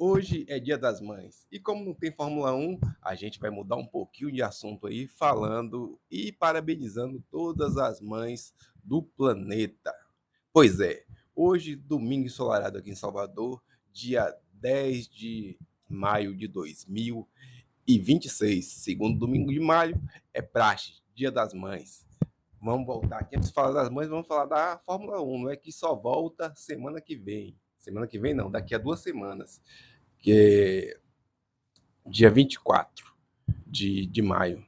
Hoje é Dia das Mães e como não tem Fórmula 1, a gente vai mudar um pouquinho de assunto aí, falando e parabenizando todas as mães do planeta. Pois é, hoje, domingo ensolarado aqui em Salvador, dia 10 de maio de 2026, segundo domingo de maio, é praxe, Dia das Mães. Vamos voltar aqui, antes de falar das mães, vamos falar da Fórmula 1, não é que só volta semana que vem. Semana que vem não, daqui a 2 semanas, que é dia 24 de maio.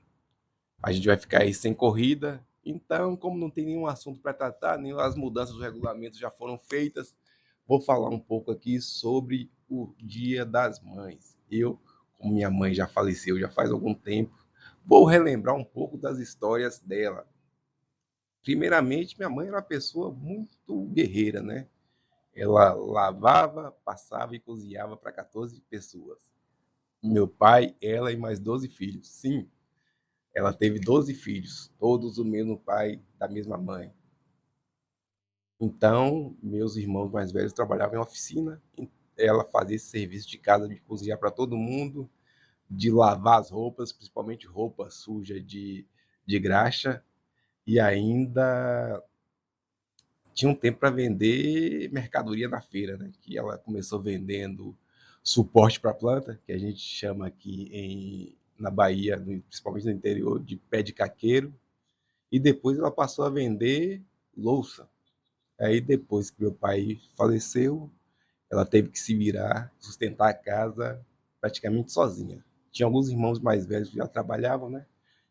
A gente vai ficar aí sem corrida, então, como não tem nenhum assunto para tratar, nem as mudanças dos regulamentos já foram feitas, vou falar um pouco aqui sobre o Dia das Mães. Eu, como minha mãe já faleceu já faz algum tempo, vou relembrar um pouco das histórias dela. Primeiramente, minha mãe era uma pessoa muito guerreira, né? Ela lavava, passava e cozinhava para 14 pessoas. Meu pai, ela e mais 12 filhos. Sim, ela teve 12 filhos, todos do mesmo pai, da mesma mãe. Então, meus irmãos mais velhos trabalhavam em oficina. Ela fazia esse serviço de casa, de cozinhar para todo mundo, de lavar as roupas, principalmente roupa suja de graxa, e ainda tinha um tempo para vender mercadoria na feira, né? Que ela começou vendendo suporte para planta, que a gente chama aqui na Bahia, principalmente no interior, de pé de caqueiro, e depois ela passou a vender louça. Aí depois que meu pai faleceu, ela teve que se virar, sustentar a casa praticamente sozinha. Tinha alguns irmãos mais velhos que já trabalhavam, né?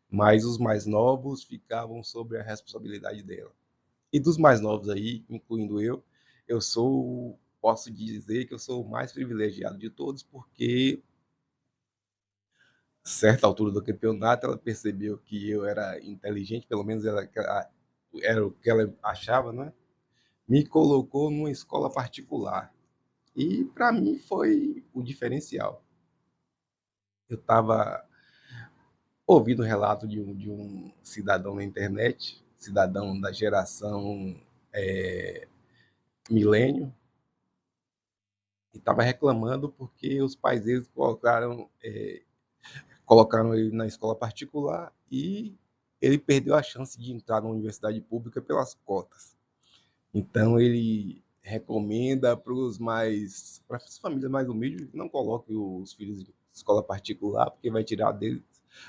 Mas os mais novos ficavam sob a responsabilidade dela. E dos mais novos aí, incluindo eu posso dizer que eu sou o mais privilegiado de todos, porque a certa altura do campeonato ela percebeu que eu era inteligente, pelo menos era o que ela achava, né? Me colocou numa escola particular. E para mim foi o diferencial. Eu estava ouvindo o relato de um cidadão na internet, cidadão da geração milênio, e estava reclamando porque os pais deles colocaram ele na escola particular e ele perdeu a chance de entrar na universidade pública pelas cotas. Então ele recomenda para as famílias mais humildes, não coloque os filhos em escola particular, porque vai tirar deles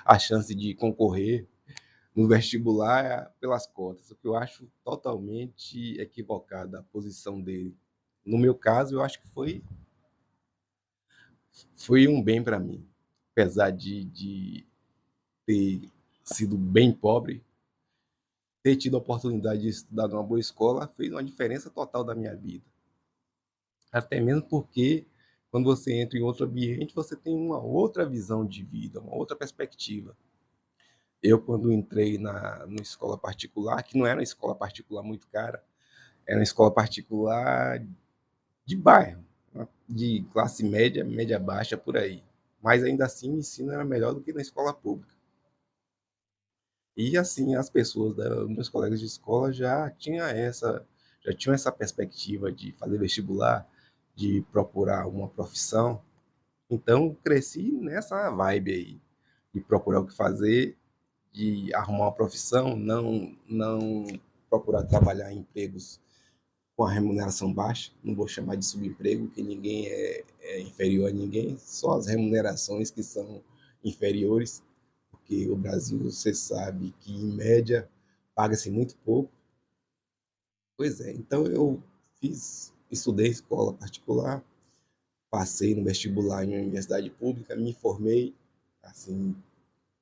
a chance de concorrer no vestibular pelas cotas, o que eu acho totalmente equivocada a posição dele. No meu caso, eu acho que foi um bem para mim, apesar de ter sido bem pobre, ter tido a oportunidade de estudar numa boa escola fez uma diferença total da minha vida. Até mesmo porque quando você entra em outro ambiente, você tem uma outra visão de vida, uma outra perspectiva. Eu, quando entrei na escola particular, que não era uma escola particular muito cara, era uma escola particular de bairro, né, de classe média, média baixa, por aí. Mas ainda assim o ensino era melhor do que na escola pública. E assim, as pessoas, meus colegas de escola já tinham essa perspectiva de fazer vestibular, de procurar uma profissão. Então, cresci nessa vibe aí, de procurar o que fazer, de arrumar uma profissão, não procurar trabalhar em empregos com a remuneração baixa. Não vou chamar de subemprego, que ninguém é inferior a ninguém, só as remunerações que são inferiores, porque o Brasil, você sabe que, em média, paga-se muito pouco. Pois é, então eu estudei em escola particular, passei no vestibular em uma universidade pública, me formei, assim,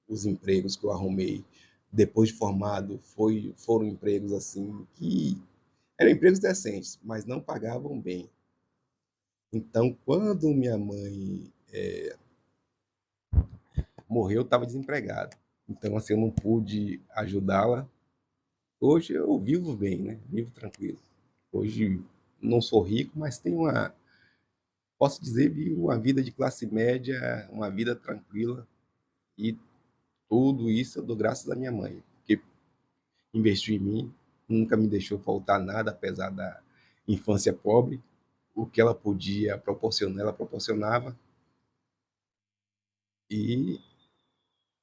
os empregos que eu arrumei depois de formado foram empregos assim que eram empregos decentes, mas não pagavam bem. Então, quando minha mãe morreu, eu estava desempregado. Então, assim, eu não pude ajudá-la. Hoje eu vivo bem, né? Vivo tranquilo. Hoje não sou rico, mas posso dizer, vivo uma vida de classe média, uma vida tranquila. E tudo isso eu dou graças à minha mãe, porque investiu em mim, nunca me deixou faltar nada, apesar da infância pobre. o que ela podia proporcionar, ela proporcionava. E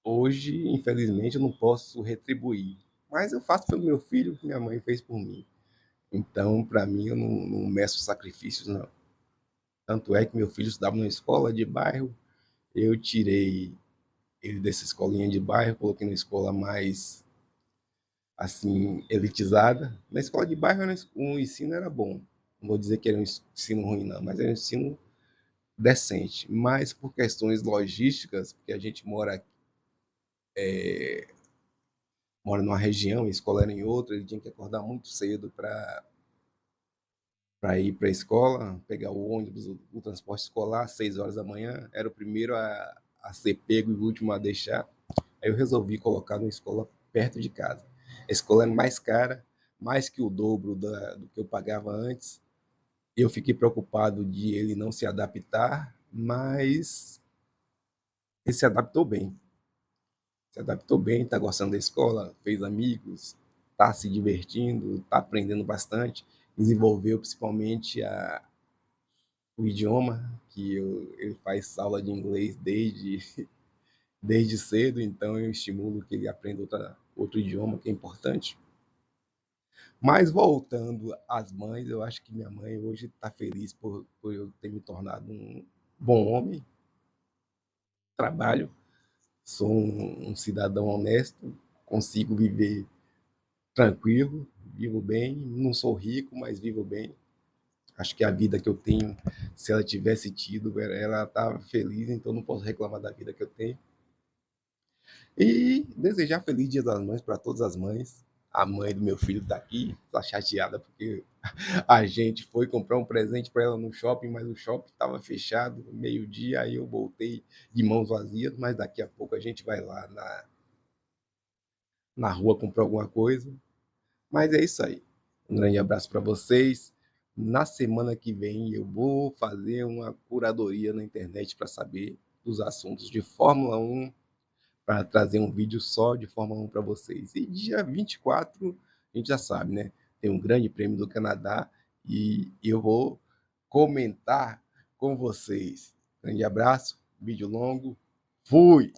hoje, infelizmente, eu não posso retribuir. Mas eu faço pelo meu filho o que minha mãe fez por mim. Então, para mim, eu não meço sacrifícios, não. Tanto é que meu filho estudava numa escola de bairro, eu tirei ele dessa escolinha de bairro, coloquei numa escola mais, assim, elitizada. Na escola de bairro, o ensino era bom. Não vou dizer que era um ensino ruim, não, mas era um ensino decente. Mas por questões logísticas, porque a gente mora numa região, a escola era em outra, ele tinha que acordar muito cedo para ir para a escola, pegar o ônibus, o transporte escolar, às 6 horas da manhã, era o primeiro a ser pego e o último a deixar. Aí eu resolvi colocar numa escola perto de casa. A escola é mais cara, mais que o dobro do que eu pagava antes. Eu fiquei preocupado de ele não se adaptar, mas ele se adaptou bem. Se adaptou bem, está gostando da escola, fez amigos, está se divertindo, está aprendendo bastante, desenvolveu principalmente o idioma, ele faz aula de inglês desde cedo, então eu estimulo que ele aprenda outro idioma que é importante. Mas voltando às mães, eu acho que minha mãe hoje está feliz por eu ter me tornado um bom homem, trabalho, sou um cidadão honesto, consigo viver tranquilo, vivo bem, não sou rico, mas vivo bem. Acho que a vida que eu tenho, se ela tivesse tido, ela estava feliz, então não posso reclamar da vida que eu tenho. E desejar feliz Dia das Mães para todas as mães. A mãe do meu filho está aqui, está chateada porque a gente foi comprar um presente para ela no shopping, mas o shopping estava fechado, meio-dia, aí eu voltei de mãos vazias, mas daqui a pouco a gente vai lá na rua comprar alguma coisa. Mas é isso aí. Um grande abraço para vocês. Na semana que vem eu vou fazer uma curadoria na internet para saber dos assuntos de Fórmula 1, para trazer um vídeo só de Fórmula 1 para vocês. E dia 24, a gente já sabe, né? Tem um grande prêmio do Canadá e eu vou comentar com vocês. Grande abraço, vídeo longo. Fui!